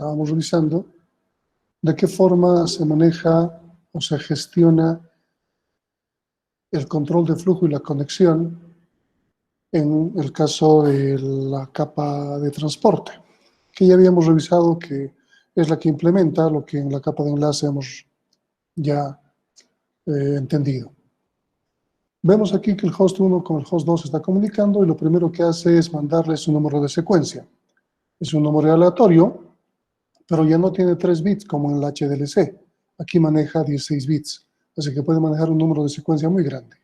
estábamos revisando, de qué forma se maneja o se gestiona el control de flujo y la conexión en el caso de la capa de transporte, que ya habíamos revisado que es la que implementa lo que en la capa de enlace hemos ya entendido. Vemos aquí que el host 1 con el host 2 está comunicando y lo primero que hace es mandarle su número de secuencia. Es un número aleatorio, pero ya no tiene 3 bits como en el HDLC. Aquí maneja 16 bits, así que puede manejar un número de secuencia muy grande.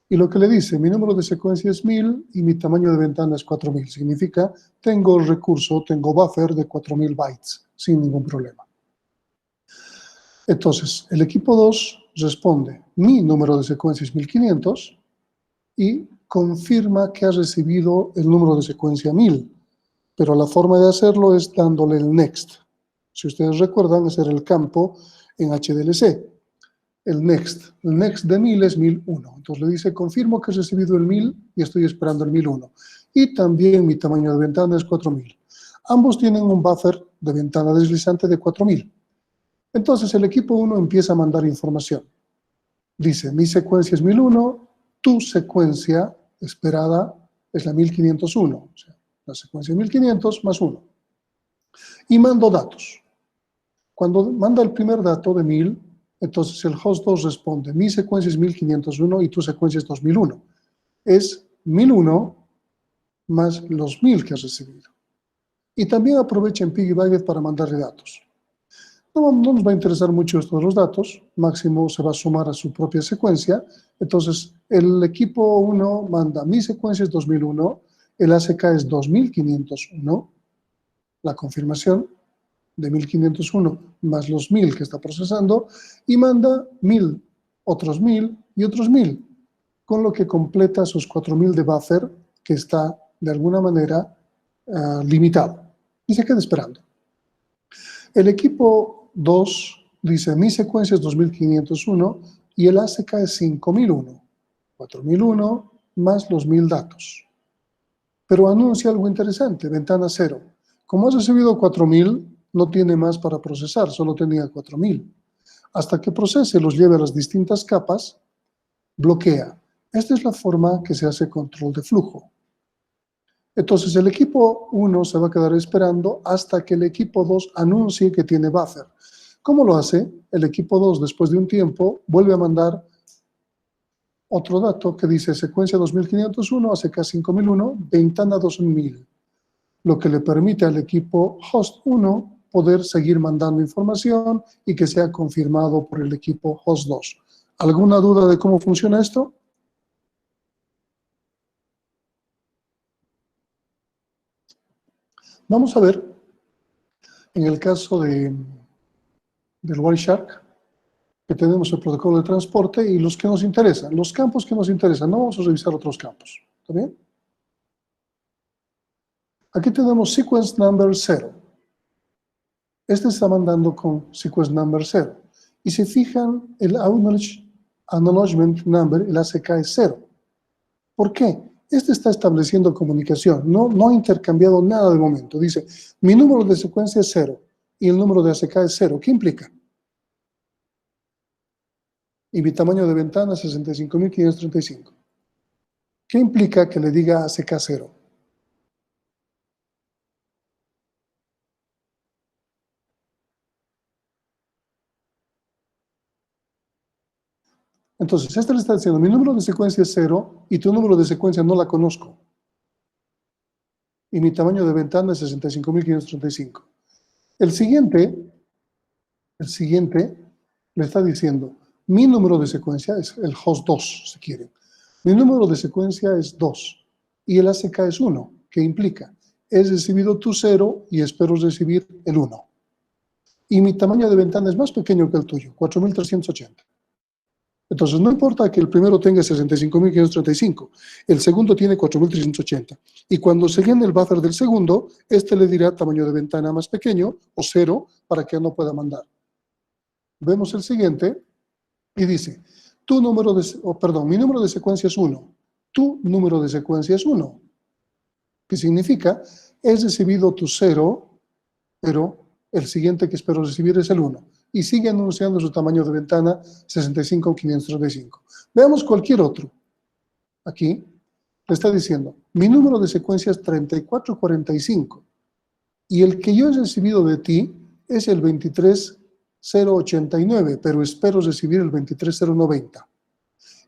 Y lo que le dice, mi número de secuencia es 1000 y mi tamaño de ventana es 4000. Significa, tengo recurso, tengo buffer de 4000 bytes, sin ningún problema. Entonces, el equipo 2 responde, mi número de secuencia es 1500 y confirma que ha recibido el número de secuencia 1000. Pero la forma de hacerlo es dándole el next. Si ustedes recuerdan, ese era el campo en HDLC. El next de 1000 es 1001. Entonces le dice, confirmo que he recibido el 1000 y estoy esperando el 1001. Y también mi tamaño de ventana es 4000. Ambos tienen un buffer de ventana deslizante de 4000. Entonces el equipo 1 empieza a mandar información. Dice, mi secuencia es 1001, tu secuencia esperada es la 1501. O sea, la secuencia 1500 más 1. Y mando datos. Cuando manda el primer dato de 1000, entonces el host 2 responde, mi secuencia es 1501 y tu secuencia es 2001. Es 1001 más los 1000 que has recibido. Y también aprovecha en Piggyback para mandarle datos. No nos va a interesar mucho esto de los datos, máximo se va a sumar a su propia secuencia. Entonces el equipo 1 manda, mi secuencia es 2001, el ACK es 2501, la confirmación de 1501 más los 1000 que está procesando, y manda 1000, otros 1000 y otros 1000, con lo que completa sus 4000 de buffer que está de alguna manera limitado, y se queda esperando. El equipo 2 dice, mi secuencia es 2501 y el ACK es 5001, 4001 más los 1000 datos. Pero anuncia algo interesante, ventana 0. Como has recibido 4000, no tiene más para procesar, solo tenía 4000. Hasta que procese y los lleve a las distintas capas, bloquea. Esta es la forma que se hace control de flujo. Entonces el equipo 1 se va a quedar esperando hasta que el equipo 2 anuncie que tiene buffer. ¿Cómo lo hace? El equipo 2, después de un tiempo, vuelve a mandar otro dato que dice secuencia 2501, ACK 5001, ventana 2000. Lo que le permite al equipo host 1 poder seguir mandando información y que sea confirmado por el equipo host 2. ¿Alguna duda de cómo funciona esto? Vamos a ver, en el caso del Wireshark, que tenemos el protocolo de transporte y los que nos interesan, los campos que nos interesan, no vamos a revisar otros campos, ¿está bien? Aquí tenemos sequence number 0. Este está mandando con sequence number 0. Y si fijan, el acknowledgement number, el ACK es 0. ¿Por qué? Este está estableciendo comunicación, no ha intercambiado nada de momento. Dice, mi número de secuencia es 0 y el número de ACK es 0. ¿Qué implica? Y mi tamaño de ventana es 65.535. ¿Qué implica que le diga ACK 0? Entonces, este le está diciendo, mi número de secuencia es 0 y tu número de secuencia no la conozco. Y mi tamaño de ventana es 65.535. El siguiente le está diciendo, mi número de secuencia es el host 2, si quieren. Mi número de secuencia es 2 y el ACK es 1, que implica, he recibido tu 0 y espero recibir el 1. Y mi tamaño de ventana es más pequeño que el tuyo, 4.380. Entonces, no importa que el primero tenga 65.535, el segundo tiene 4.380. Y cuando se llene el buffer del segundo, este le dirá tamaño de ventana más pequeño o 0 para que no pueda mandar. Vemos el siguiente y dice, mi número de secuencia es 1, tu número de secuencia es 1. ¿Qué significa? He recibido tu 0, pero el siguiente que espero recibir es el 1. Y sigue anunciando su tamaño de ventana 65,535. Veamos cualquier otro. Aquí le está diciendo, mi número de secuencia es 3445 y el que yo he recibido de ti es el 23089, pero espero recibir el 23090.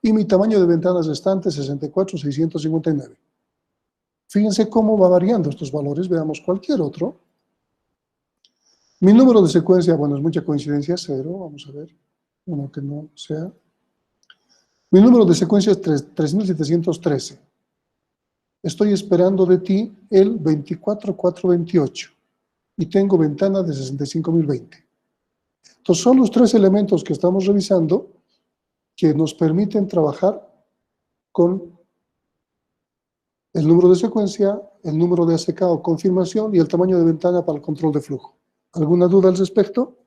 Y mi tamaño de ventanas restante es 64,659. Fíjense cómo va variando estos valores. Veamos cualquier otro. Mi número de secuencia, bueno, es mucha coincidencia, 0. Vamos a ver, uno que no sea. Mi número de secuencia es 3713. Estoy esperando de ti el 24428 y tengo ventana de 65020. Entonces son los tres elementos que estamos revisando que nos permiten trabajar con el número de secuencia, el número de ACK o confirmación y el tamaño de ventana para el control de flujo. ¿Alguna duda al respecto?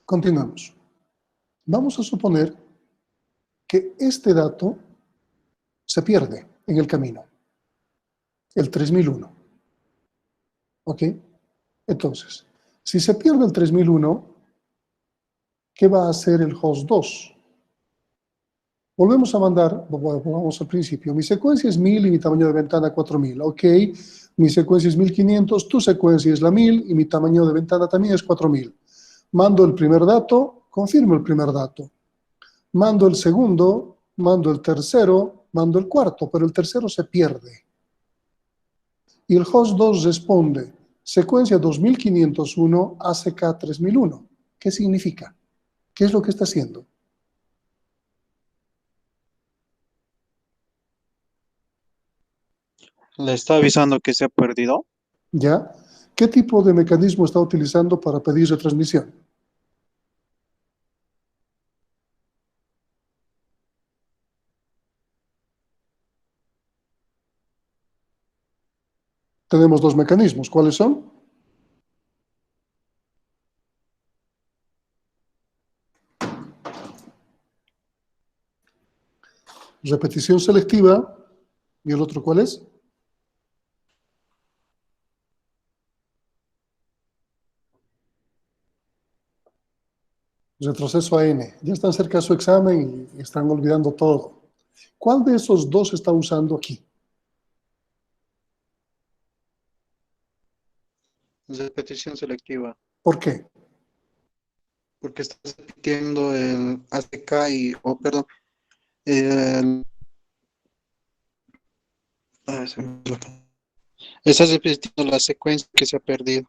Continuamos. Vamos a suponer que este dato se pierde en el camino, el 3001. ¿Ok? Entonces, si se pierde el 3001, ¿qué va a hacer el host 2? Volvemos a mandar, vamos al principio, mi secuencia es 1000 y mi tamaño de ventana 4000, ok, mi secuencia es 1500, tu secuencia es la 1000 y mi tamaño de ventana también es 4000. Mando el primer dato, confirmo el primer dato. Mando el segundo, mando el tercero, mando el cuarto, pero el tercero se pierde. Y el host 2 responde, secuencia 2501, ACK 3001. ¿Qué significa? ¿Qué es lo que está haciendo? Le está avisando que se ha perdido. ¿Ya? ¿Qué tipo de mecanismo está utilizando para pedir retransmisión? Tenemos dos mecanismos. ¿Cuáles son? Repetición selectiva. ¿Y el otro cuál es? Retroceso a n. Ya están cerca de su examen y están olvidando todo. ¿Cuál de esos dos está usando aquí? Repetición selectiva. ¿Por qué? Porque está repitiendo el ACK perdón, el, se me olvidó. Está repitiendo la secuencia que se ha perdido.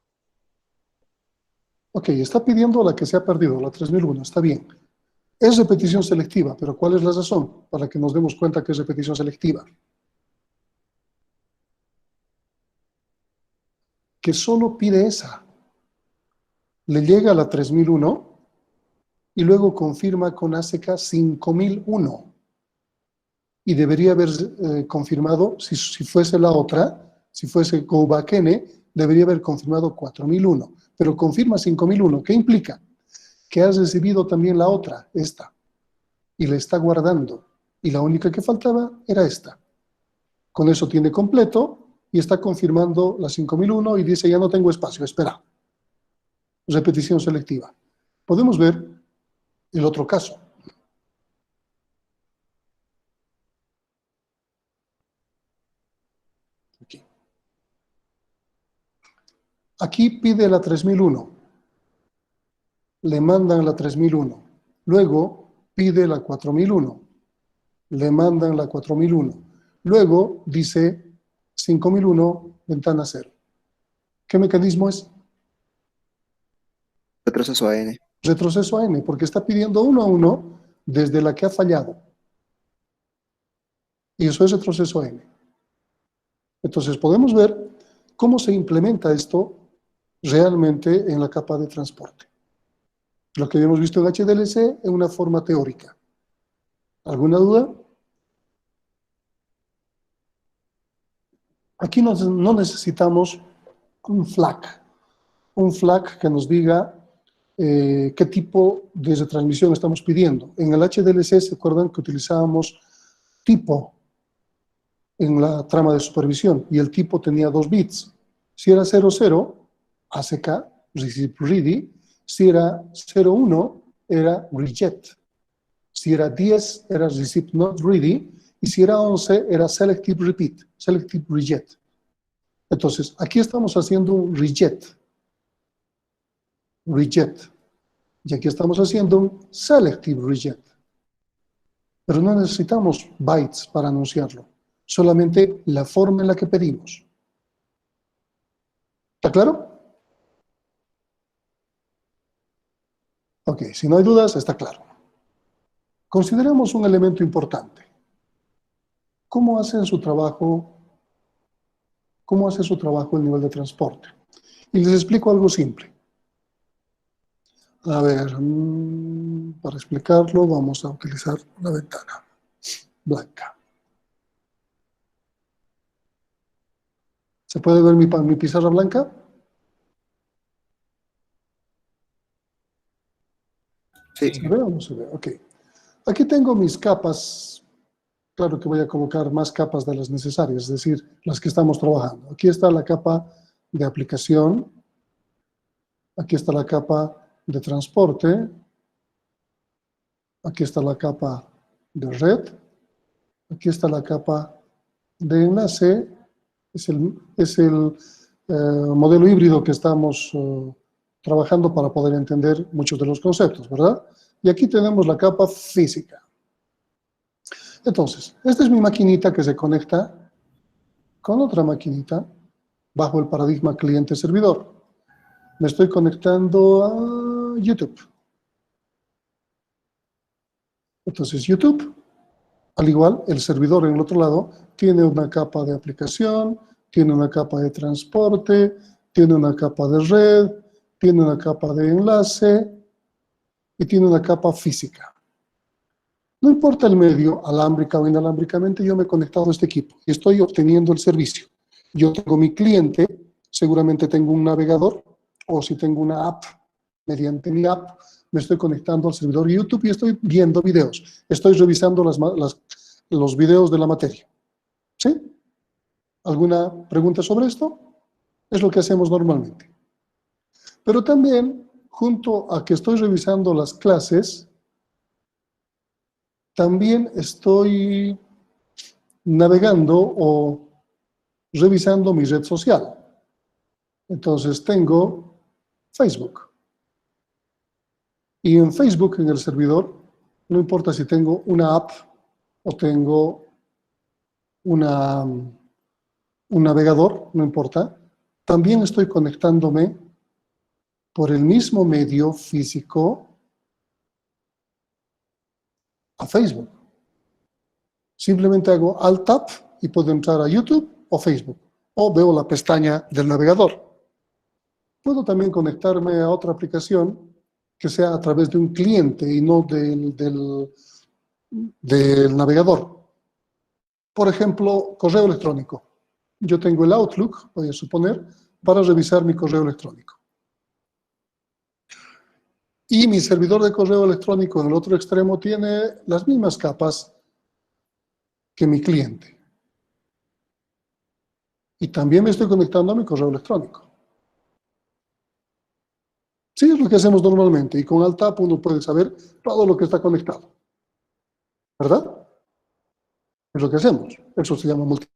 Ok, está pidiendo la que se ha perdido, la 3001, está bien. Es repetición selectiva, pero ¿cuál es la razón para que nos demos cuenta que es repetición selectiva? Que solo pide esa. Le llega a la 3001 y luego confirma con ACK 5001. Y debería haber confirmado, si fuese la otra, si fuese go back n, debería haber confirmado 4001. Pero confirma 5001. ¿Qué implica? Que has recibido también la otra, esta, y la está guardando. Y la única que faltaba era esta. Con eso tiene completo y está confirmando la 5001 y dice, ya no tengo espacio, espera. Repetición selectiva. Podemos ver el otro caso. Aquí. Aquí pide la 3001. Le mandan la 3001. Luego pide la 4001. Le mandan la 4001. Luego dice 5001, ventana 0. ¿Qué mecanismo es? Retroceso a n. Retroceso a n, porque está pidiendo uno a uno desde la que ha fallado. Y eso es retroceso a n. Entonces podemos ver cómo se implementa esto realmente en la capa de transporte. Lo que habíamos visto en HDLC en una forma teórica. ¿Alguna duda? Aquí no necesitamos un flag que nos diga qué tipo de retransmisión estamos pidiendo. En el HDLC se acuerdan que utilizábamos tipo en la trama de supervisión y el tipo tenía 2 bits. Si era 00, ACK, receive ready. Si era 01, era reject. Si era 10, era receive not ready. Y si era 11, era selective repeat, selective reject. Entonces, aquí estamos haciendo un reject. Reject. Y aquí estamos haciendo un selective reject. Pero no necesitamos bytes para anunciarlo. Solamente la forma en la que pedimos. ¿Está claro? Ok, si no hay dudas, está claro. Consideremos un elemento importante. ¿Cómo hace su trabajo el nivel de transporte? Y les explico algo simple. A ver, para explicarlo vamos a utilizar una ventana blanca. ¿Se puede ver mi pizarra blanca? Sí. ¿Se ve o no se ve? Ok. Aquí tengo mis capas. Claro que voy a colocar más capas de las necesarias, es decir, las que estamos trabajando. Aquí está la capa de aplicación. Aquí está la capa de transporte. Aquí está la capa de red. Aquí está la capa de enlace. Es el modelo híbrido que estamos trabajando para poder entender muchos de los conceptos, ¿verdad? Y aquí tenemos la capa física. Entonces, esta es mi maquinita que se conecta con otra maquinita bajo el paradigma cliente-servidor. Me estoy conectando a YouTube. Entonces, YouTube, al igual, el servidor en el otro lado, tiene una capa de aplicación, tiene una capa de transporte, tiene una capa de red, tiene una capa de enlace y tiene una capa física. No importa el medio, alámbrica o inalámbricamente, yo me he conectado a este equipo y estoy obteniendo el servicio. Yo tengo mi cliente, seguramente tengo un navegador, o si tengo una app, mediante mi app, me estoy conectando al servidor YouTube y estoy viendo videos. Estoy revisando los videos de la materia. ¿Sí? ¿Alguna pregunta sobre esto? Es lo que hacemos normalmente. Pero también, junto a que estoy revisando las clases, también estoy navegando o revisando mi red social. Entonces tengo Facebook. Y en Facebook, en el servidor, no importa si tengo una app o tengo un navegador, no importa, también estoy conectándome por el mismo medio físico a Facebook. Simplemente hago Alt-Tab y puedo entrar a YouTube o Facebook, o veo la pestaña del navegador. Puedo también conectarme a otra aplicación que sea a través de un cliente y no del navegador. Por ejemplo, correo electrónico. Yo tengo el Outlook, voy a suponer, para revisar mi correo electrónico. Y mi servidor de correo electrónico en el otro extremo tiene las mismas capas que mi cliente. Y también me estoy conectando a mi correo electrónico. Sí, es lo que hacemos normalmente. Y con Alt-Tab uno puede saber todo lo que está conectado. ¿Verdad? Es lo que hacemos. Eso se llama multi.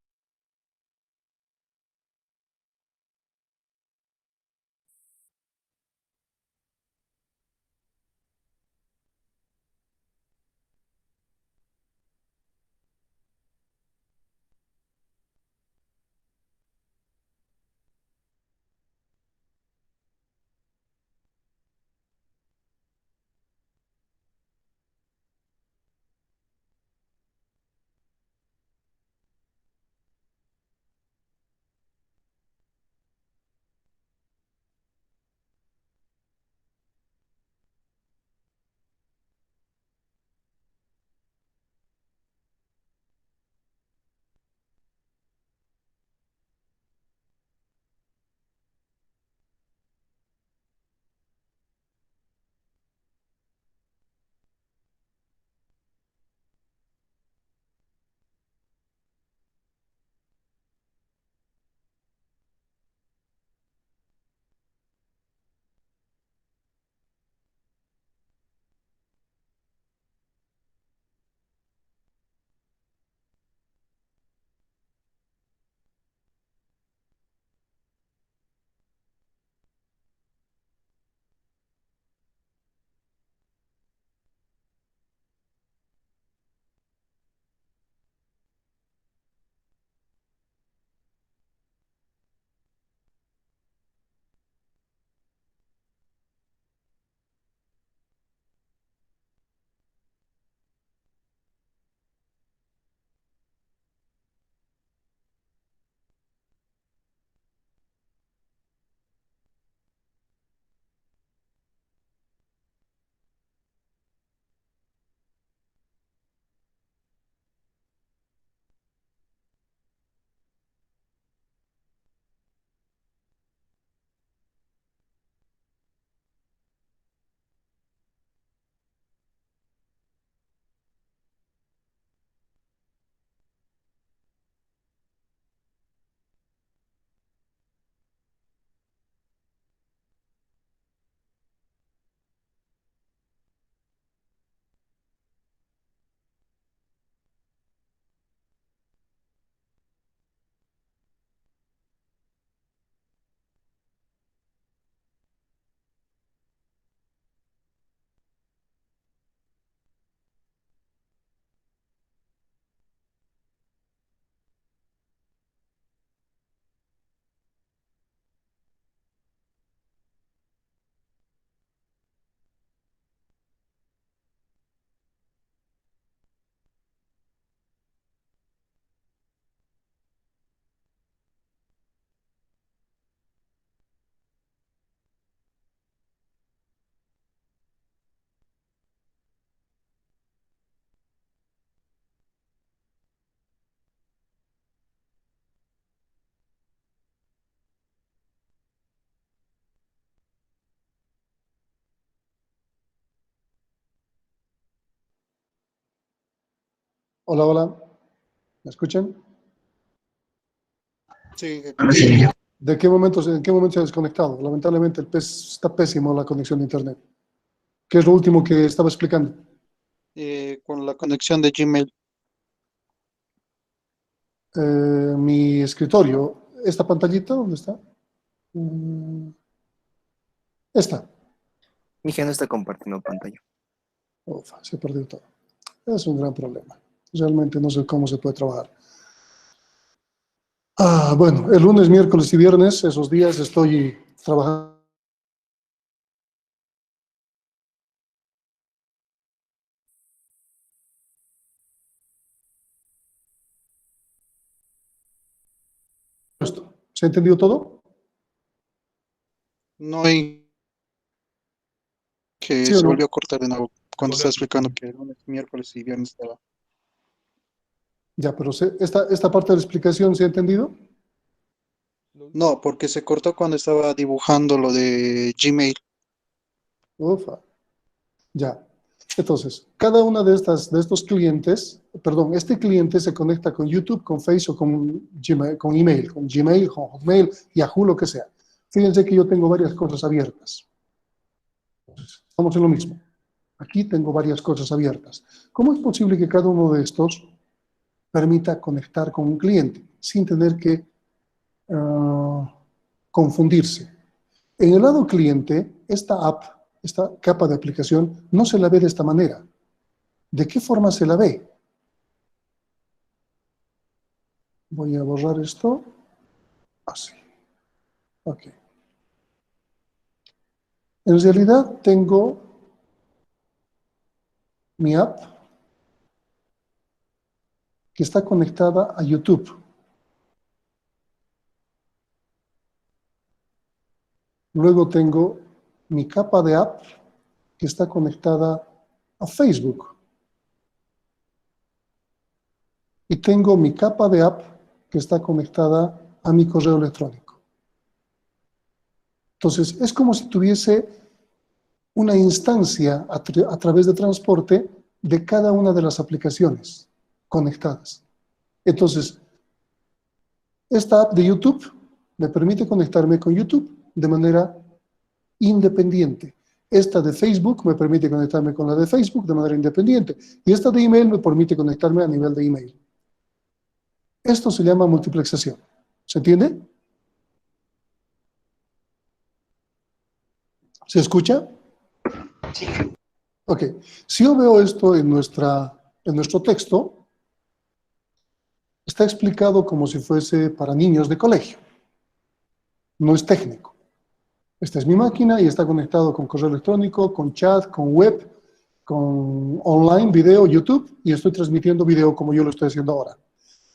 Hola, hola. ¿Me escuchan? Sí, ¿En qué momento se ha desconectado? Lamentablemente está pésimo la conexión de internet. ¿Qué es lo último que estaba explicando? con la conexión de Gmail. Mi escritorio, esta pantallita, ¿dónde está? Mm, Esta. Mija no está compartiendo pantalla. Ufa, se perdió todo. Es un gran problema. Realmente no sé cómo se puede trabajar. Bueno, el lunes, miércoles y viernes, esos días estoy trabajando. Esto. ¿Se ha entendido todo? No hay que ¿Sí o se no? volvió a cortar de nuevo cuando estaba explicando que lunes, miércoles y viernes estaba. Ya, pero esta parte de la explicación, ¿se ha entendido? No, porque se cortó cuando estaba dibujando lo de Gmail. Ufa. Ya. Entonces, cada una de estos clientes, perdón, este cliente se conecta con YouTube, con Facebook, con Gmail, con Gmail, con Hotmail, Yahoo, lo que sea. Fíjense que yo tengo varias cosas abiertas. Estamos en lo mismo. Aquí tengo varias cosas abiertas. ¿Cómo es posible que cada uno de estos permita conectar con un cliente sin tener que confundirse? En el lado cliente, esta app, esta capa de aplicación, no se la ve de esta manera. ¿De qué forma se la ve? Voy a borrar esto. Así. Ok. En realidad tengo mi app que está conectada a YouTube. Luego tengo mi capa de app que está conectada a Facebook. Y tengo mi capa de app que está conectada a mi correo electrónico. Entonces, es como si tuviese una instancia a través de transporte de cada una de las aplicaciones conectadas. Entonces, esta app de YouTube me permite conectarme con YouTube de manera independiente. Esta de Facebook me permite conectarme con la de Facebook de manera independiente. Y esta de email me permite conectarme a nivel de email. Esto se llama multiplexación. ¿Se entiende? ¿Se escucha? Sí. Ok. Si yo veo esto en nuestro texto, está explicado como si fuese para niños de colegio. No es técnico. Esta es mi máquina y está conectado con correo electrónico, con chat, con web, con online, video, YouTube, y estoy transmitiendo video como yo lo estoy haciendo ahora.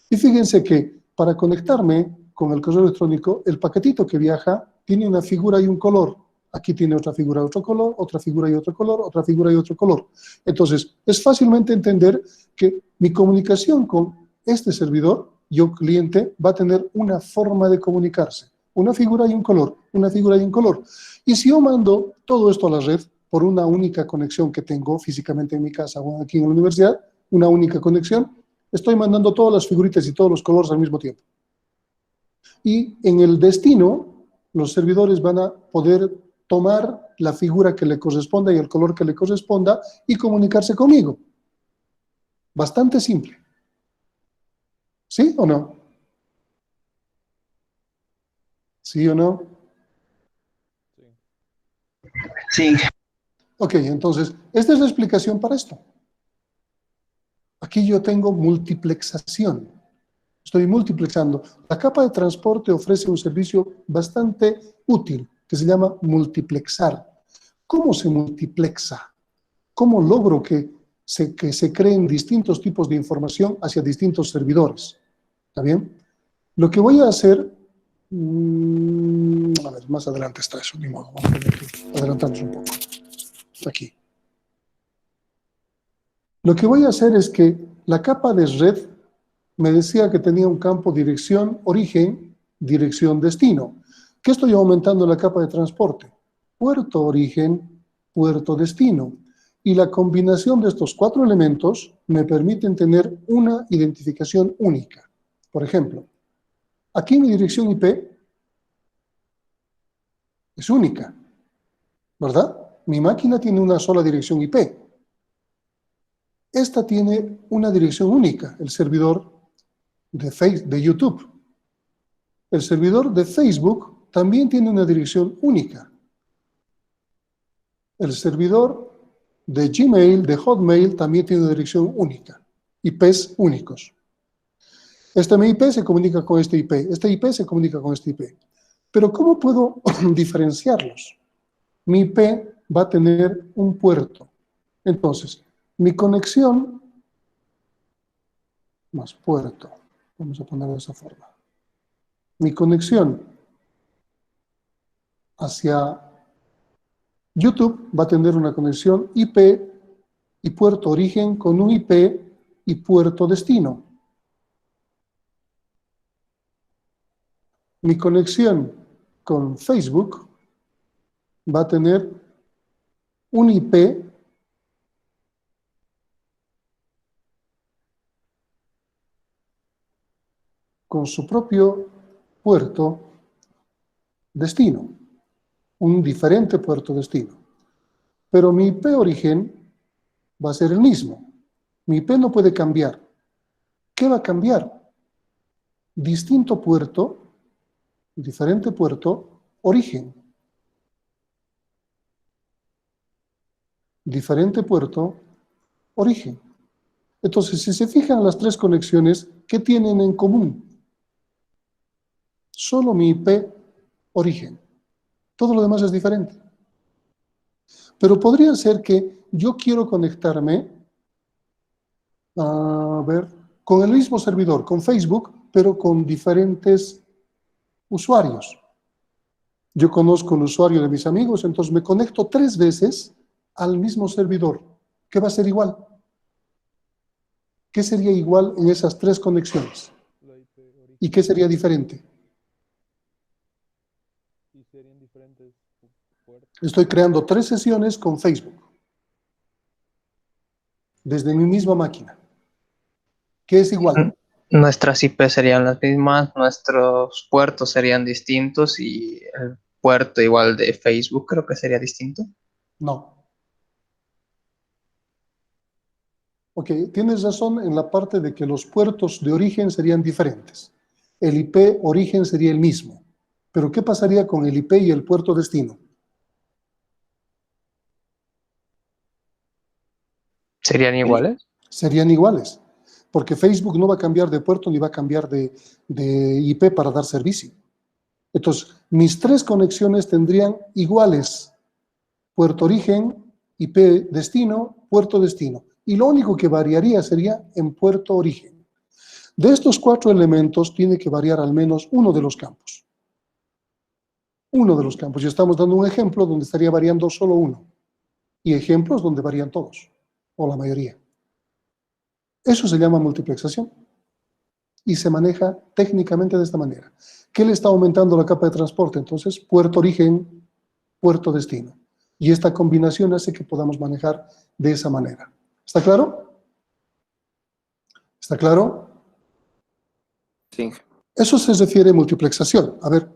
Y fíjense que para conectarme con el correo electrónico, el paquetito que viaja tiene una figura y un color. Aquí tiene otra figura y otro color, otra figura y otro color, otra figura y otro color. Entonces, es fácilmente entender que mi comunicación con este servidor, yo cliente, va a tener una forma de comunicarse. Una figura y un color, una figura y un color. Y si yo mando todo esto a la red por una única conexión que tengo físicamente en mi casa o aquí en la universidad, una única conexión, estoy mandando todas las figuritas y todos los colores al mismo tiempo. Y en el destino, los servidores van a poder tomar la figura que le corresponda y el color que le corresponda y comunicarse conmigo. Bastante simple. ¿Sí o no? ¿Sí o no? Sí. Ok, entonces, esta es la explicación para esto. Aquí yo tengo multiplexación. Estoy multiplexando. La capa de transporte ofrece un servicio bastante útil que se llama multiplexar. ¿Cómo se multiplexa? ¿Cómo logro que se creen distintos tipos de información hacia distintos servidores? ¿Está bien? Lo que voy a hacer, a ver, más adelante está eso, ni modo, vamos a tener que adelantarnos un poco. Está aquí. Lo que voy a hacer es que la capa de red me decía que tenía un campo dirección origen, dirección destino. ¿Qué estoy aumentando en la capa de transporte? Puerto origen, puerto destino. Y la combinación de estos 4 elementos me permiten tener una identificación única. Por ejemplo, aquí mi dirección IP es única, ¿verdad? Mi máquina tiene una sola dirección IP. Esta tiene una dirección única, el servidor de YouTube. El servidor de Facebook también tiene una dirección única. El servidor de Gmail, de Hotmail, también tiene una dirección única. IPs únicos. Este IP se comunica con este IP se comunica con este IP. Pero ¿cómo puedo diferenciarlos? Mi IP va a tener un puerto. Entonces, mi conexión más puerto. Vamos a ponerlo de esa forma. Mi conexión hacia YouTube va a tener una conexión IP y puerto origen con un IP y puerto destino. Mi conexión con Facebook va a tener un IP con su propio puerto destino, un diferente puerto destino. Pero mi IP origen va a ser el mismo. Mi IP no puede cambiar. ¿Qué va a cambiar? Distinto puerto, diferente puerto, origen. Diferente puerto, origen. Entonces, si se fijan las 3 conexiones, ¿qué tienen en común? Solo mi IP origen. Todo lo demás es diferente. Pero podría ser que yo quiero conectarme, con el mismo servidor, con Facebook, pero con diferentes usuarios. Yo conozco el usuario de mis amigos, entonces me conecto 3 veces al mismo servidor. ¿Qué va a ser igual? ¿Qué sería igual en esas 3 conexiones? ¿Y qué sería diferente? Estoy creando 3 sesiones con Facebook, desde mi misma máquina. ¿Qué es igual? Nuestras IP serían las mismas, nuestros puertos serían distintos y el puerto igual de Facebook creo que sería distinto. No. Ok, tienes razón en la parte de que los puertos de origen serían diferentes. El IP origen sería el mismo. Pero ¿qué pasaría con el IP y el puerto destino? ¿Serían iguales? Serían iguales, porque Facebook no va a cambiar de puerto ni va a cambiar de IP para dar servicio. Entonces, mis 3 conexiones tendrían iguales: puerto origen, IP destino, puerto destino. Y lo único que variaría sería en puerto origen. De estos 4 elementos tiene que variar al menos uno de los campos. Uno de los campos. Y estamos dando un ejemplo donde estaría variando solo uno. Y ejemplos donde varían todos, o la mayoría. Eso se llama multiplexación. Y se maneja técnicamente de esta manera. ¿Qué le está aumentando la capa de transporte? Entonces, puerto origen, puerto destino. Y esta combinación hace que podamos manejar de esa manera. ¿Está claro? ¿Está claro? Sí. Eso se refiere a multiplexación. A ver,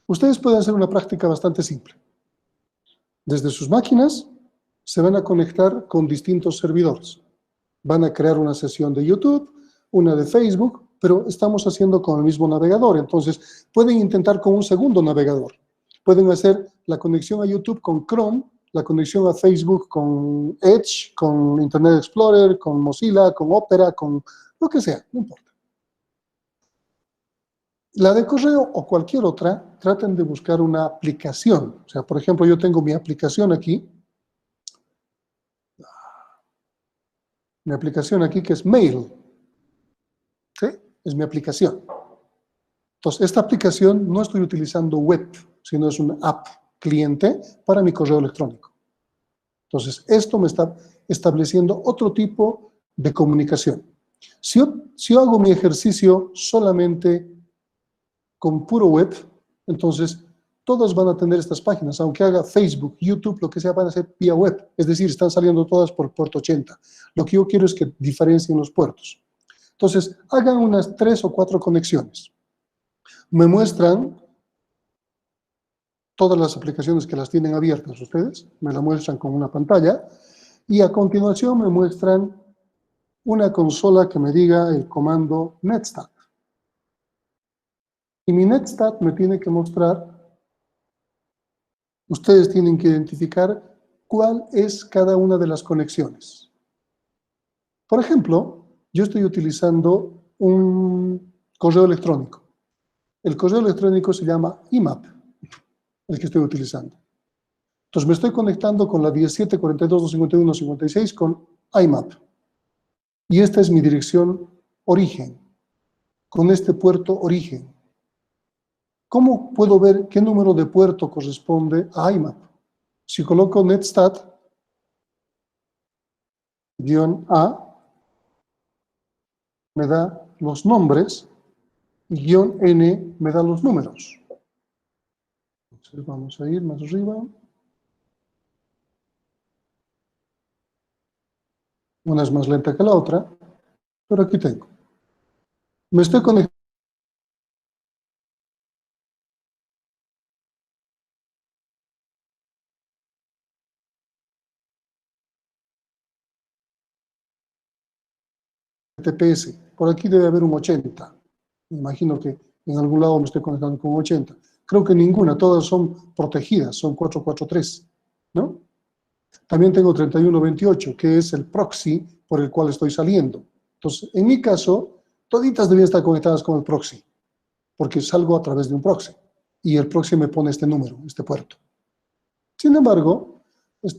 ustedes pueden hacer una práctica bastante simple. Desde sus máquinas se van a conectar con distintos servidores. Van a crear una sesión de YouTube, una de Facebook, pero estamos haciendo con el mismo navegador. Entonces, pueden intentar con un segundo navegador. Pueden hacer la conexión a YouTube con Chrome, la conexión a Facebook con Edge, con Internet Explorer, con Mozilla, con Opera, con lo que sea, no importa. La de correo o cualquier otra, traten de buscar una aplicación. O sea, por ejemplo, yo tengo mi aplicación aquí. Mi aplicación aquí que es Mail. ¿Sí? Es mi aplicación. Entonces, esta aplicación no estoy utilizando web, sino es una app cliente para mi correo electrónico. Entonces, esto me está estableciendo otro tipo de comunicación. Si yo hago mi ejercicio solamente con puro web, entonces todas van a tener estas páginas, aunque haga Facebook, YouTube, lo que sea, van a ser vía web. Es decir, están saliendo todas por el puerto 80. Lo que yo quiero es que diferencien los puertos. Entonces, hagan unas 3 o 4 conexiones. Me muestran todas las aplicaciones que las tienen abiertas ustedes, me la muestran con una pantalla, y a continuación me muestran una consola que me diga el comando netstat. Y mi netstat me tiene que mostrar, ustedes tienen que identificar cuál es cada una de las conexiones. Por ejemplo, yo estoy utilizando un correo electrónico. El correo electrónico se llama IMAP, el que estoy utilizando. Entonces me estoy conectando con la 17.42.251.56 con IMAP. Y esta es mi dirección origen, con este puerto origen. ¿Cómo puedo ver qué número de puerto corresponde a IMAP? Si coloco netstat-a, me da los nombres, y -n me da los números. Entonces vamos a ir más arriba. Una es más lenta que la otra, pero aquí tengo. Me estoy conectando. TPS. Por aquí debe haber un 80. Me imagino que en algún lado me estoy conectando con 80. Creo que ninguna, todas son protegidas, son 443, ¿no? También tengo 3128, que es el proxy por el cual estoy saliendo. Entonces, en mi caso, toditas debían estar conectadas con el proxy, porque salgo a través de un proxy, y el proxy me pone este número, este puerto. Sin embargo,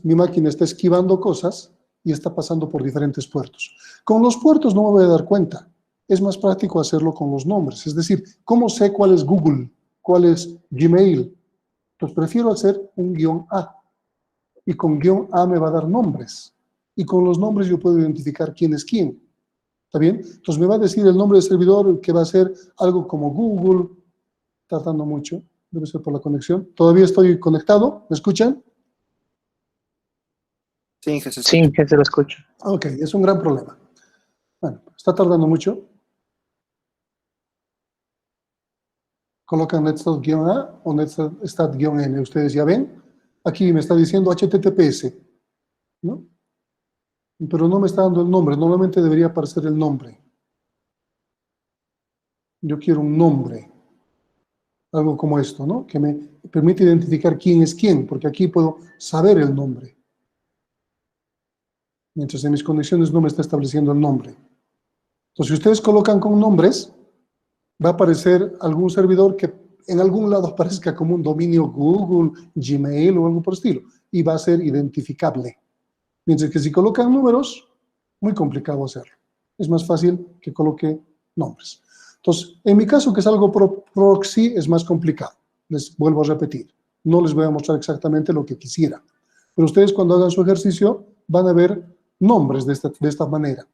mi máquina está esquivando cosas y está pasando por diferentes puertos. Con los puertos no me voy a dar cuenta. Es más práctico hacerlo con los nombres. Es decir, ¿cómo sé cuál es Google? ¿Cuál es Gmail? Entonces prefiero hacer un -a. Y con -a me va a dar nombres. Y con los nombres yo puedo identificar quién es quién. ¿Está bien? Entonces me va a decir el nombre del servidor, que va a ser algo como Google. Está tardando mucho. Debe ser por la conexión. ¿Todavía estoy conectado? ¿Me escuchan? Sí, Jesús. Sí, que se lo escucho. Ok, es un gran problema. Bueno, está tardando mucho. Colocan netstat-a o netstat-n. Ustedes ya ven. Aquí me está diciendo HTTPS, ¿no? Pero no me está dando el nombre. Normalmente debería aparecer el nombre. Yo quiero un nombre. Algo como esto, ¿no? Que me permite identificar quién es quién, porque aquí puedo saber el nombre. Mientras en mis conexiones no me está estableciendo el nombre. Entonces, si ustedes colocan con nombres, va a aparecer algún servidor que en algún lado aparezca como un dominio Google, Gmail o algo por el estilo, y va a ser identificable. Mientras que si colocan números, muy complicado hacerlo. Es más fácil que coloque nombres. Entonces, en mi caso, que es algo proxy, es más complicado. Les vuelvo a repetir. No les voy a mostrar exactamente lo que quisiera. Pero ustedes cuando hagan su ejercicio van a ver nombres de esta manera.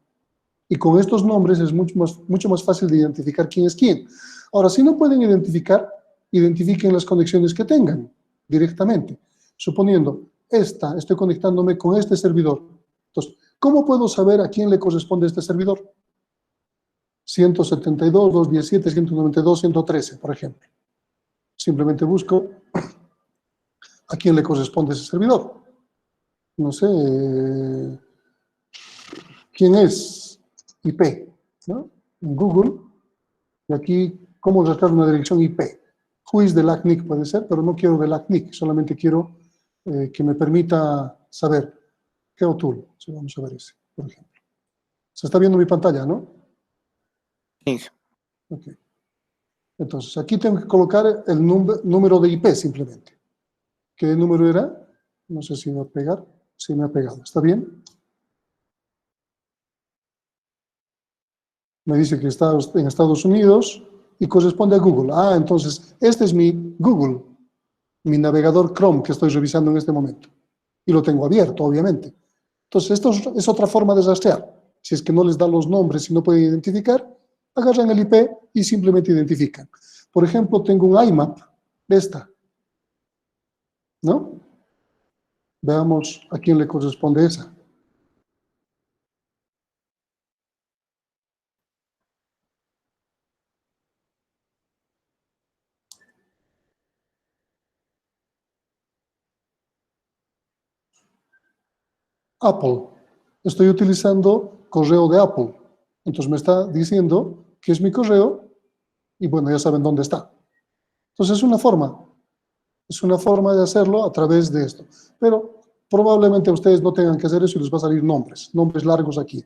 Y con estos nombres es mucho más fácil de identificar quién es quién. Ahora, si no pueden identificar, identifiquen las conexiones que tengan directamente. Suponiendo, estoy conectándome con este servidor. Entonces, ¿cómo puedo saber a quién le corresponde este servidor? 172, 217, 192, 113, por ejemplo. Simplemente busco a quién le corresponde ese servidor. No sé, ¿quién es? IP, ¿no? En Google, y aquí, ¿cómo rastrear una dirección IP? Whois de LACNIC puede ser, pero no quiero de LACNIC, solamente quiero que me permita saber. GeoTool, si vamos a ver ese, por ejemplo. Se está viendo mi pantalla, ¿no? Sí. Ok. Entonces, aquí tengo que colocar el número de IP simplemente. ¿Qué número era? No sé si me va a pegar. Sí, me ha pegado. ¿Está bien? Me dice que está en Estados Unidos y corresponde a Google. Ah, entonces, este es mi Google, mi navegador Chrome que estoy revisando en este momento. Y lo tengo abierto, obviamente. Entonces, esto es otra forma de rastrear. Si es que no les da los nombres y no pueden identificar, agarran el IP y simplemente identifican. Por ejemplo, tengo un IMAP de esta. ¿no? Veamos a quién le corresponde esa. Apple. Estoy utilizando correo de Apple. Entonces me está diciendo que es mi correo y bueno, ya saben dónde está. Entonces es una forma de hacerlo a través de esto. Pero probablemente ustedes no tengan que hacer eso y les va a salir nombres largos aquí.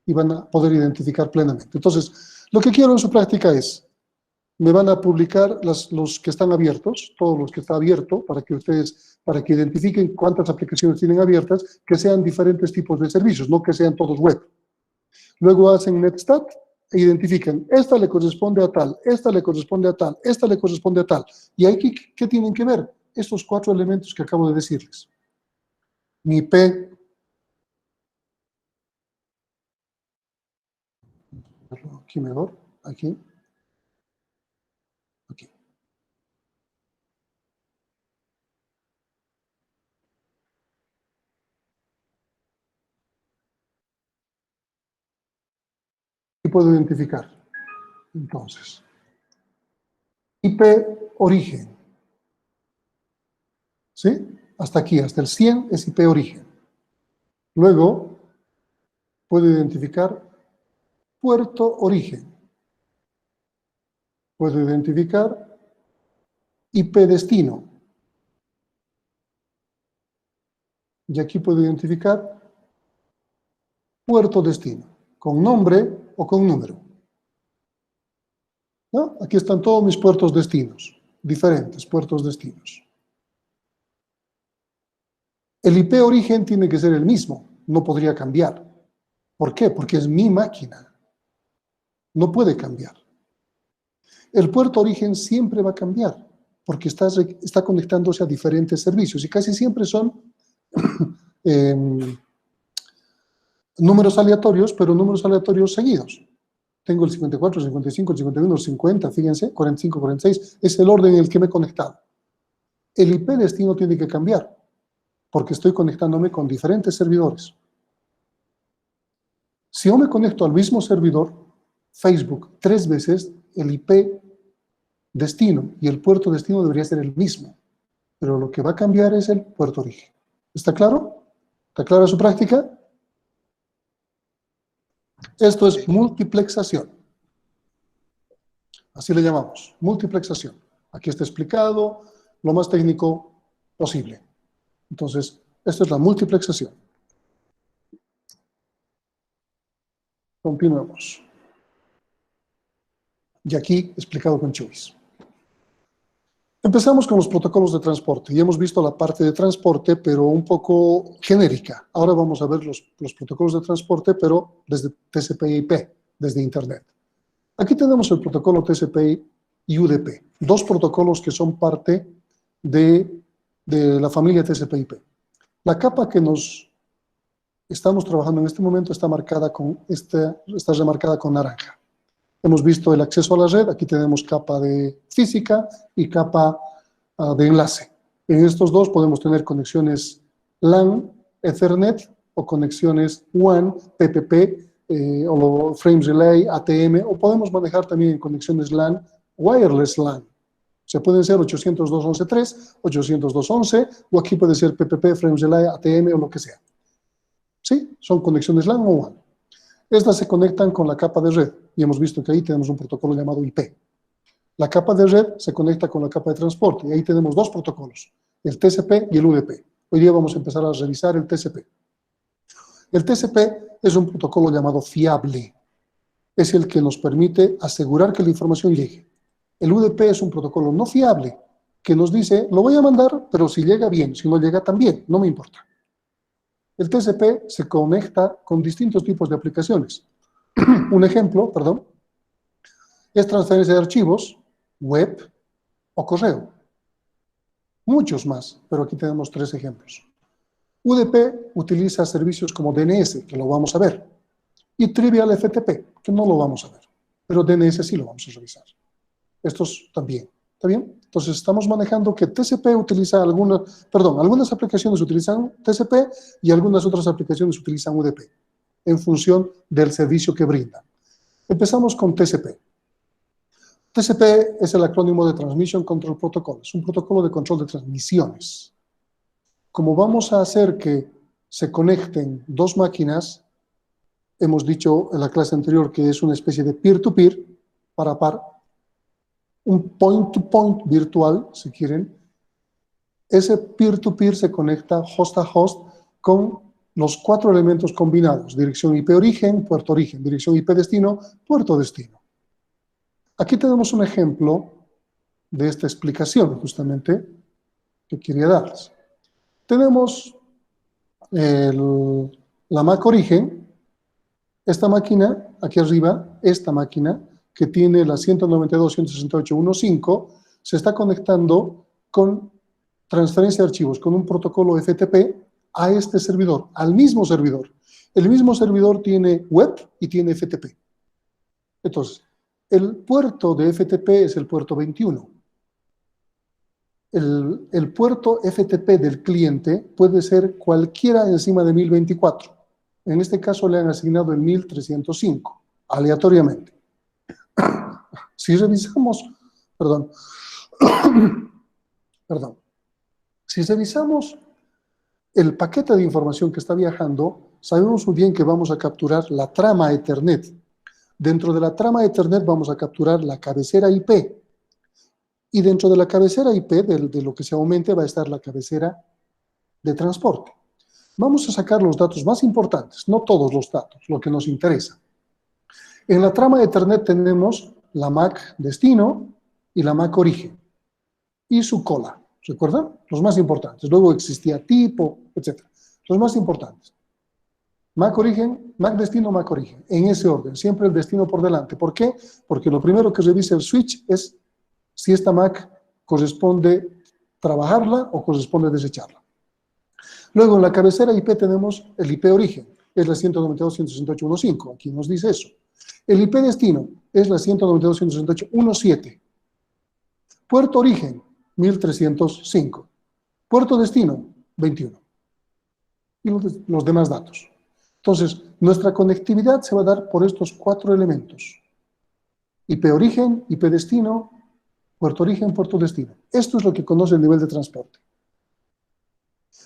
Y van a poder identificar plenamente. Entonces, lo que quiero en su práctica es, me van a publicar los que están abiertos, todos los que están abiertos, para que identifiquen cuántas aplicaciones tienen abiertas, que sean diferentes tipos de servicios, no que sean todos web. Luego hacen netstat e identifican, esta le corresponde a tal, esta le corresponde a tal, esta le corresponde a tal. Y ahí, ¿qué tienen que ver? Estos 4 elementos que acabo de decirles. Mi IP, aquí mejor, aquí. Y puedo identificar. Entonces, IP origen. ¿Sí? Hasta aquí, hasta el 100 es IP origen. Luego, puedo identificar puerto origen. Puedo identificar IP destino. Y aquí puedo identificar puerto destino, con nombre o con número. ¿No? Aquí están todos mis puertos destinos, diferentes puertos destinos. El IP origen tiene que ser el mismo, no podría cambiar. ¿Por qué? Porque es mi máquina. No puede cambiar. El puerto origen siempre va a cambiar, porque está conectándose a diferentes servicios y casi siempre son números aleatorios, pero números aleatorios seguidos. Tengo el 54, el 55, el 51, el 50, fíjense, 45, 46, es el orden en el que me he conectado. El IP destino tiene que cambiar, porque estoy conectándome con diferentes servidores. Si yo me conecto al mismo servidor, Facebook, 3 veces, el IP destino y el puerto destino debería ser el mismo, pero lo que va a cambiar es el puerto origen. ¿Está claro? ¿Está clara su práctica? Esto es multiplexación. Así le llamamos, multiplexación. Aquí está explicado lo más técnico posible. Entonces, esto es la multiplexación. Continuemos. Y aquí explicado con Chuis. Empezamos con los protocolos de transporte. Ya hemos visto la parte de transporte, pero un poco genérica. Ahora vamos a ver los protocolos de transporte, pero desde TCP/IP, desde Internet. Aquí tenemos el protocolo TCP y UDP, 2 protocolos que son parte de la familia TCP/IP. La capa que nos estamos trabajando en este momento está remarcada con naranja. Hemos visto el acceso a la red, aquí tenemos capa de física y capa de enlace. En estos dos podemos tener conexiones LAN, Ethernet o conexiones WAN, PPP, o Frames Relay, ATM, o podemos manejar también conexiones LAN, Wireless LAN. O sea, pueden ser 802.11.3, 802.11, o aquí puede ser PPP, Frames Relay, ATM o lo que sea. ¿Sí? Son conexiones LAN o WAN. Estas se conectan con la capa de red y hemos visto que ahí tenemos un protocolo llamado IP. La capa de red se conecta con la capa de transporte y ahí tenemos 2 protocolos, el TCP y el UDP. Hoy día vamos a empezar a revisar el TCP. El TCP es un protocolo llamado fiable. Es el que nos permite asegurar que la información llegue. El UDP es un protocolo no fiable que nos dice, lo voy a mandar, pero si llega bien, si no llega también, no me importa. El TCP se conecta con distintos tipos de aplicaciones. Un ejemplo, es transferencia de archivos, web o correo. Muchos más, pero aquí tenemos 3 ejemplos. UDP utiliza servicios como DNS, que lo vamos a ver, y Trivial FTP, que no lo vamos a ver, pero DNS sí lo vamos a revisar. Estos también. ¿Está bien? Entonces estamos manejando que TCP utiliza algunas aplicaciones utilizan TCP y algunas otras aplicaciones utilizan UDP en función del servicio que brindan. Empezamos con TCP. TCP es el acrónimo de Transmission Control Protocol, es un protocolo de control de transmisiones. Como vamos a hacer que se conecten dos máquinas, hemos dicho en la clase anterior que es una especie de peer-to-peer, par a par, un point-to-point virtual, si quieren. Ese peer-to-peer se conecta host a host con los 4 elementos combinados: dirección IP origen, puerto origen, dirección IP destino, puerto destino. Aquí tenemos un ejemplo de esta explicación, justamente, que quería darles. Tenemos la MAC origen, esta máquina, aquí arriba, esta máquina, que tiene la 192.168.1.5, se está conectando con transferencia de archivos, con un protocolo FTP a este servidor, al mismo servidor. El mismo servidor tiene web y tiene FTP. Entonces, el puerto de FTP es el puerto 21. El puerto FTP del cliente puede ser cualquiera encima de 1024. En este caso le han asignado el 1305, aleatoriamente. Si revisamos, si revisamos el paquete de información que está viajando, sabemos muy bien que vamos a capturar la trama Ethernet. Dentro de la trama Ethernet vamos a capturar la cabecera IP. Y dentro de la cabecera IP, de lo que se aumente, va a estar la cabecera de transporte. Vamos a sacar los datos más importantes, no todos los datos, lo que nos interesa. En la trama Ethernet tenemos la MAC destino y la MAC origen. Y su cola, ¿recuerdan? Los más importantes. Luego existía tipo, etc. Los más importantes. MAC origen, MAC destino, MAC origen. En ese orden, siempre el destino por delante. ¿Por qué? Porque lo primero que revisa el switch es si esta MAC corresponde trabajarla o corresponde desecharla. Luego en la cabecera IP tenemos el IP origen, es la 192.168.1.5, aquí nos dice eso. El IP destino es la 192.168.1.7. Puerto origen, 1305. Puerto destino, 21. Y los demás datos. Entonces, nuestra conectividad se va a dar por estos 4 elementos. IP origen, IP destino, puerto origen, puerto destino. Esto es lo que conoce el nivel de transporte.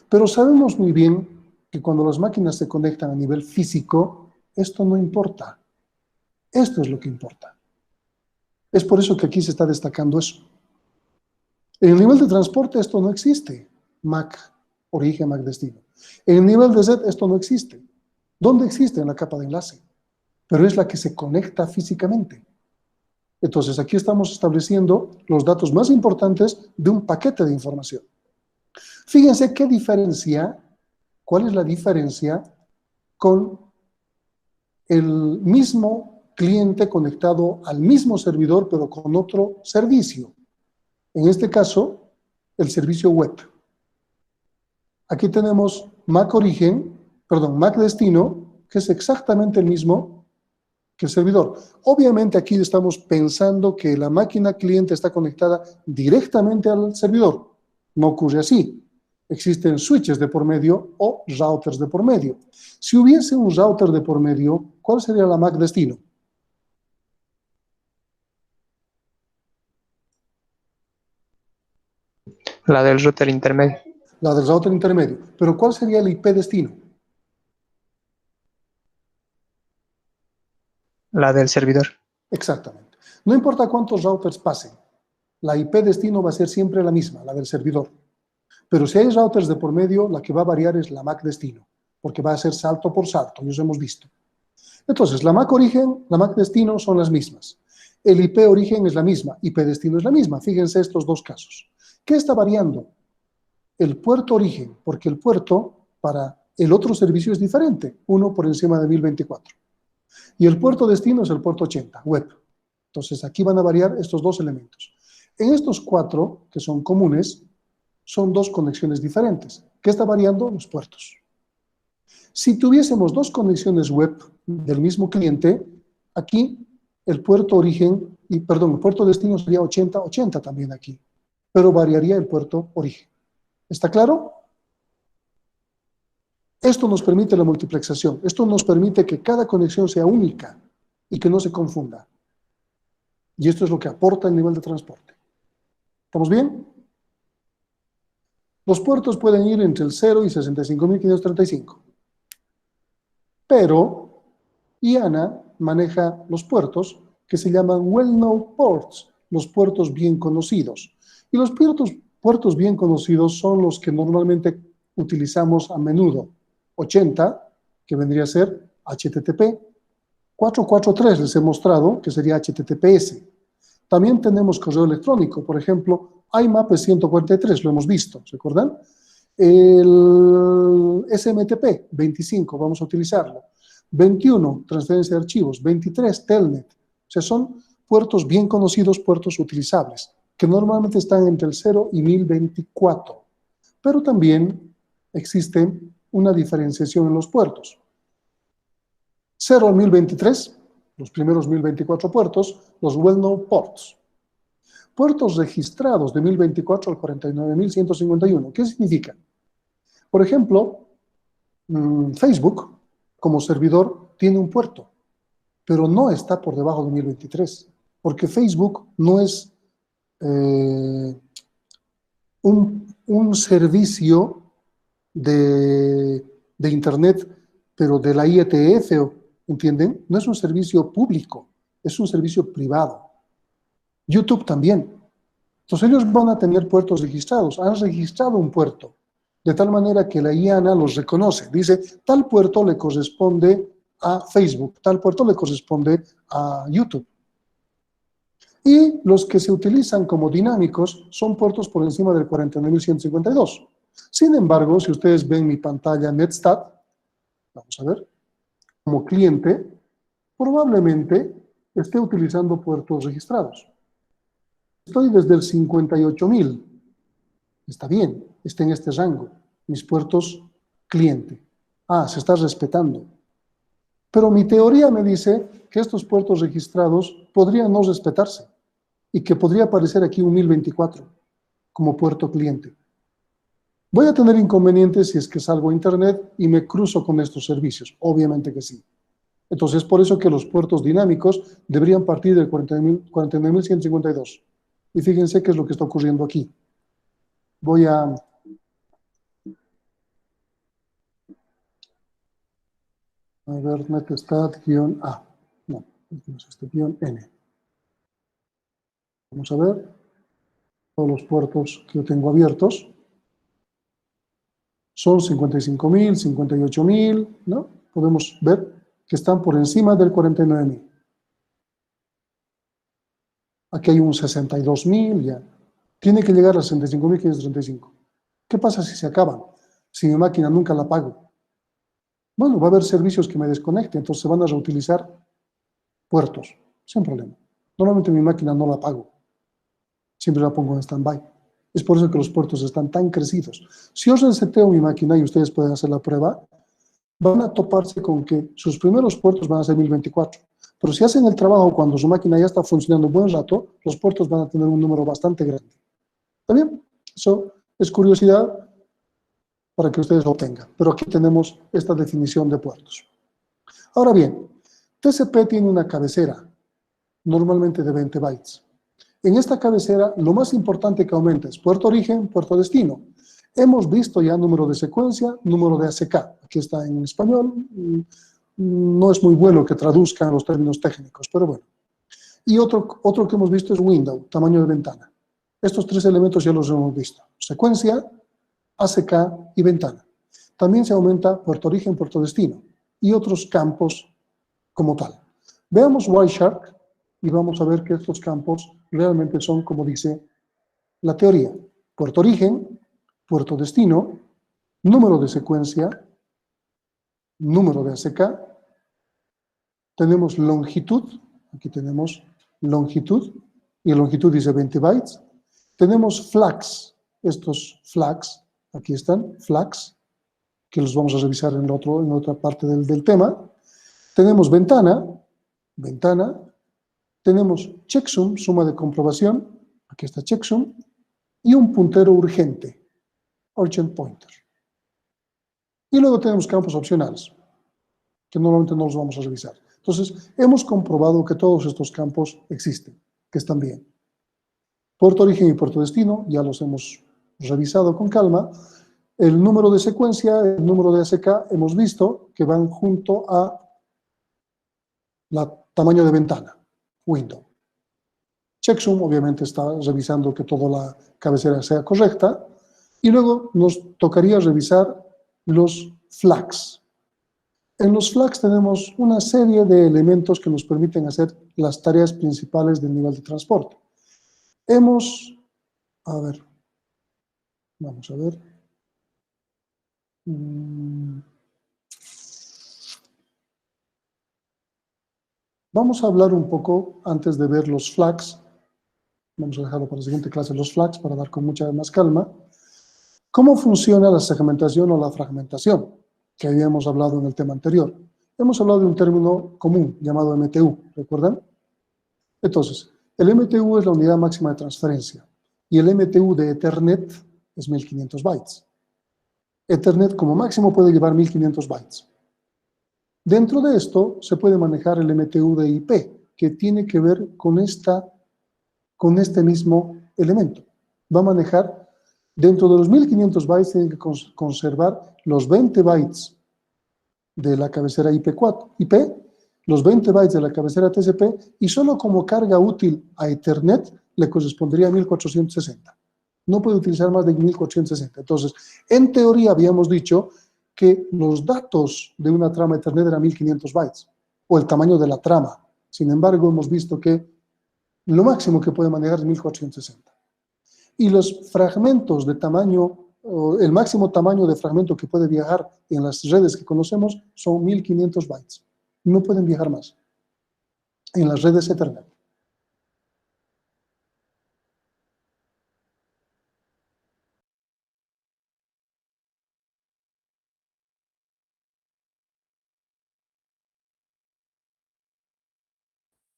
Pero sabemos muy bien que cuando las máquinas se conectan a nivel físico, esto no importa. Esto es lo que importa. Es por eso que aquí se está destacando eso. En el nivel de transporte esto no existe. MAC origen, MAC destino. En el nivel de Z esto no existe. ¿Dónde existe? En la capa de enlace. Pero es la que se conecta físicamente. Entonces aquí estamos estableciendo los datos más importantes de un paquete de información. Fíjense qué diferencia, cuál es la diferencia con el mismo cliente conectado al mismo servidor, pero con otro servicio. En este caso, el servicio web. Aquí tenemos MAC origen, MAC destino, que es exactamente el mismo que el servidor. Obviamente aquí estamos pensando que la máquina cliente está conectada directamente al servidor. No ocurre así. Existen switches de por medio o routers de por medio. Si hubiese un router de por medio, ¿cuál sería la MAC destino? La del router intermedio. La del router intermedio. Pero ¿cuál sería el IP destino? La del servidor. Exactamente. No importa cuántos routers pasen, la IP destino va a ser siempre la misma, la del servidor. Pero si hay routers de por medio, la que va a variar es la MAC destino, porque va a ser salto por salto, y eso hemos visto. Entonces, la MAC origen, la MAC destino son las mismas. El IP origen es la misma, IP destino es la misma. Fíjense estos dos casos. ¿Qué está variando? El puerto origen, porque el puerto para el otro servicio es diferente, uno por encima de 1024. Y el puerto destino es el puerto 80, web. Entonces, aquí van a variar estos dos elementos. En estos 4, que son comunes, son 2 conexiones diferentes. ¿Qué está variando? Los puertos. Si tuviésemos 2 conexiones web del mismo cliente, aquí el puerto origen, el puerto destino sería 80-80 también aquí, pero variaría el puerto origen. ¿Está claro? Esto nos permite la multiplexación, esto nos permite que cada conexión sea única y que no se confunda. Y esto es lo que aporta el nivel de transporte. ¿Estamos bien? Los puertos pueden ir entre el 0 y 65.535. Pero IANA maneja los puertos que se llaman well-known ports, los puertos bien conocidos. Y los puertos bien conocidos son los que normalmente utilizamos a menudo. 80, que vendría a ser HTTP. 443 les he mostrado, que sería HTTPS. También tenemos correo electrónico, por ejemplo, IMAP 143, lo hemos visto, ¿se acuerdan? El SMTP 25, vamos a utilizarlo. 21, transferencia de archivos. 23, Telnet. O sea, son puertos bien conocidos, puertos utilizables, que normalmente están entre el 0 y 1024. Pero también existe una diferenciación en los puertos. 0 al 1023, los primeros 1024 puertos, los well-known ports. Puertos registrados de 1024 al 49.151. ¿Qué significa? Por ejemplo, Facebook, como servidor, tiene un puerto, pero no está por debajo de 1023, porque Facebook no es un servicio de Internet, pero de la IETF, ¿entienden? No es un servicio público, es un servicio privado. YouTube también. Entonces ellos van a tener puertos registrados. Han registrado un puerto, de tal manera que la IANA los reconoce. Dice, tal puerto le corresponde a Facebook, tal puerto le corresponde a YouTube. Y los que se utilizan como dinámicos son puertos por encima del 49.152. Sin embargo, si ustedes ven mi pantalla Netstat, vamos a ver, como cliente, probablemente esté utilizando puertos registrados. Estoy desde el 58.000. Está bien, está en este rango. Mis puertos cliente. Se está respetando. Pero mi teoría me dice que estos puertos registrados podrían no respetarse y que podría aparecer aquí un 1024 como puerto cliente. Voy a tener inconvenientes si es que salgo a Internet y me cruzo con estos servicios. Obviamente que sí. Entonces, por eso que los puertos dinámicos deberían partir del 49.152. Y fíjense qué es lo que está ocurriendo aquí. Voy a ver, netstat-A. No es este -N. Vamos a ver todos los puertos que yo tengo abiertos. Son 55.000, 58.000, ¿no? Podemos ver que están por encima del 49.000. Aquí hay un 62.000 ya. Tiene que llegar a 65.535. ¿Qué pasa si se acaban? Si mi máquina nunca la apago. Bueno, va a haber servicios que me desconecten, entonces se van a reutilizar puertos, sin problema. Normalmente mi máquina no la apago. Siempre la pongo en stand-by. Es por eso que los puertos están tan crecidos. Si yo reseteo mi máquina, y ustedes pueden hacer la prueba, van a toparse con que sus primeros puertos van a ser 1024. Pero si hacen el trabajo cuando su máquina ya está funcionando un buen rato, los puertos van a tener un número bastante grande. ¿Está bien? Eso es curiosidad para que ustedes lo tengan. Pero aquí tenemos esta definición de puertos. Ahora bien, TCP tiene una cabecera, normalmente de 20 bytes. En esta cabecera, lo más importante que aumenta es puerto origen, puerto destino. Hemos visto ya número de secuencia, número de ACK. Aquí está en español. No es muy bueno que traduzcan los términos técnicos, pero bueno. Y otro que hemos visto es window, tamaño de ventana. Estos tres elementos ya los hemos visto. Secuencia, ACK y ventana. También se aumenta puerto origen, puerto destino y otros campos como tal. Veamos Wireshark y vamos a ver que estos campos realmente son como dice la teoría. Puerto origen, puerto destino, número de secuencia, número de ACK, tenemos longitud, aquí tenemos longitud, y longitud dice 20 bytes, tenemos flags, estos flags, aquí están, flags, que los vamos a revisar en otra parte del tema, tenemos ventana, tenemos checksum, suma de comprobación, aquí está checksum, y un puntero urgente, urgent pointer. Y luego tenemos campos opcionales, que normalmente no los vamos a revisar. Entonces, hemos comprobado que todos estos campos existen, que están bien. Puerto origen y puerto destino, ya los hemos revisado con calma. El número de secuencia, el número de ASK, hemos visto que van junto a la tamaño de ventana, window. Checksum, obviamente, está revisando que toda la cabecera sea correcta. Y luego nos tocaría revisar los flags. En los flags tenemos una serie de elementos que nos permiten hacer las tareas principales del nivel de transporte. Vamos a ver. Vamos a hablar un poco, antes de ver los flags, vamos a dejarlo para la siguiente clase, los flags, para dar con mucha más calma, cómo funciona la segmentación o la fragmentación, que habíamos hablado en el tema anterior. Hemos hablado de un término común llamado MTU, ¿recuerdan? Entonces, el MTU es la unidad máxima de transferencia y el MTU de Ethernet es 1500 bytes. Ethernet como máximo puede llevar 1500 bytes. Dentro de esto se puede manejar el MTU de IP, que tiene que ver con este mismo elemento. Va a manejar, dentro de los 1500 bytes, tienen que conservar los 20 bytes de la cabecera IP, los 20 bytes de la cabecera TCP, y solo como carga útil a Ethernet le correspondería a 1460. No puede utilizar más de 1460. Entonces, en teoría habíamos dicho que los datos de una trama Ethernet eran 1500 bytes, o el tamaño de la trama. Sin embargo, hemos visto que lo máximo que puede manejar es 1460. Y los fragmentos de tamaño, el máximo tamaño de fragmento que puede viajar en las redes que conocemos son 1500 bytes. No pueden viajar más en las redes Ethernet.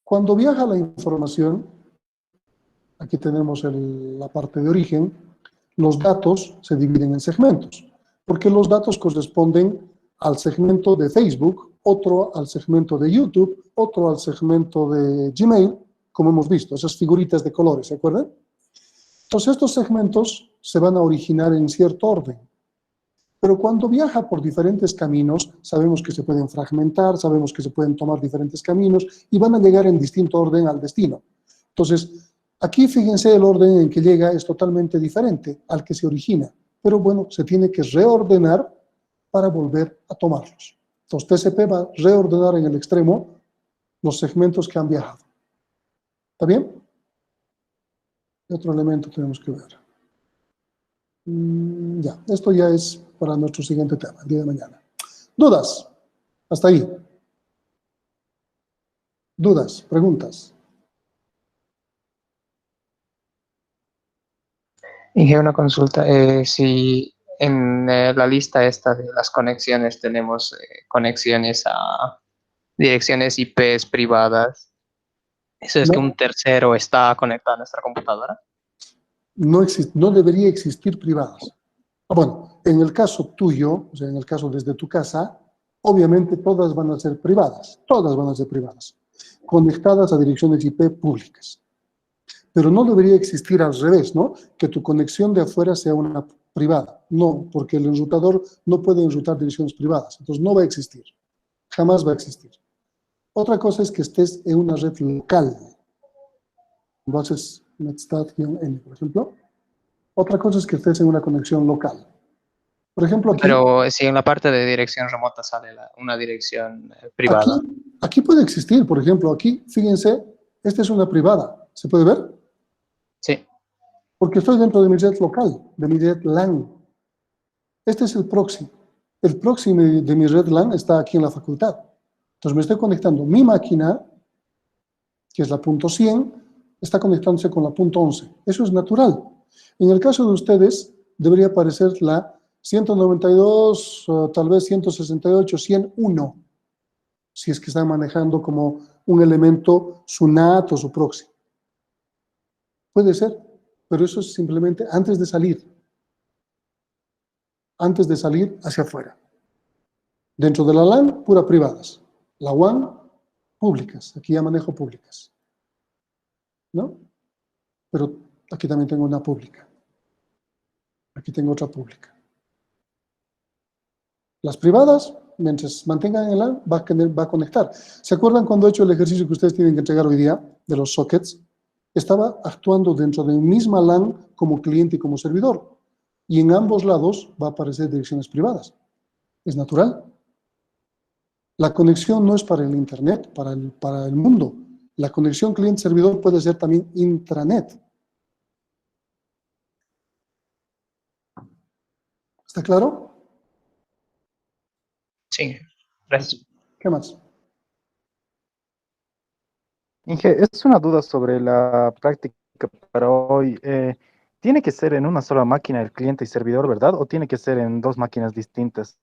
Cuando viaja la información, aquí tenemos la parte de origen, los datos se dividen en segmentos, porque los datos corresponden al segmento de Facebook, otro al segmento de YouTube, otro al segmento de Gmail, como hemos visto, esas figuritas de colores, ¿se acuerdan? Entonces, estos segmentos se van a originar en cierto orden. Pero cuando viaja por diferentes caminos, sabemos que se pueden fragmentar, sabemos que se pueden tomar diferentes caminos y van a llegar en distinto orden al destino. Entonces, aquí fíjense, el orden en que llega es totalmente diferente al que se origina. Pero bueno, se tiene que reordenar para volver a tomarlos. Entonces, TCP va a reordenar en el extremo los segmentos que han viajado. ¿Está bien? ¿Qué otro elemento tenemos que ver? Ya, esto ya es para nuestro siguiente tema, el día de mañana. ¿Dudas? Hasta ahí. ¿Dudas? ¿Preguntas? Dije una consulta, si en la lista esta de las conexiones tenemos conexiones a direcciones IPs privadas, ¿eso es que un tercero está conectado a nuestra computadora? No debería existir privadas. Bueno, en el caso tuyo, o sea, en el caso desde tu casa, obviamente todas van a ser privadas, conectadas a direcciones IP públicas. Pero no debería existir al revés, ¿no? Que tu conexión de afuera sea una privada. No, porque el enrutador no puede enrutar direcciones privadas. Entonces no va a existir. Jamás va a existir. Otra cosa es que estés en una red local. Entonces, netstat-n, por ejemplo. Otra cosa es que estés en una conexión local. Por ejemplo, aquí... Pero si en la parte de dirección remota sale una dirección privada. Aquí puede existir, por ejemplo, aquí, fíjense, esta es una privada. ¿Se puede ver? Sí. Porque estoy dentro de mi red local, de mi red LAN. Este es el proxy. El proxy de mi red LAN está aquí en la facultad. Entonces me estoy conectando. Mi máquina, que es la punto 100, está conectándose con la punto 11. Eso es natural. En el caso de ustedes, debería aparecer la 192, tal vez 168, 101. si es que están manejando como un elemento su NAT o su proxy. Puede ser, pero eso es simplemente antes de salir hacia afuera. Dentro de la LAN, pura privadas. La WAN, públicas. Aquí ya manejo públicas. ¿No? Pero aquí también tengo una pública. Aquí tengo otra pública. Las privadas, mientras mantengan el LAN, va a conectar. ¿Se acuerdan cuando he hecho el ejercicio que ustedes tienen que entregar hoy día de los sockets? Estaba actuando dentro de un misma LAN como cliente y como servidor. Y en ambos lados va a aparecer direcciones privadas. Es natural. La conexión no es para el Internet, para el mundo. La conexión cliente-servidor puede ser también intranet. ¿Está claro? Sí, gracias. ¿Qué más? Inge, es una duda sobre la práctica para hoy. ¿Tiene que ser en una sola máquina el cliente y servidor, verdad? ¿O tiene que ser en dos máquinas distintas?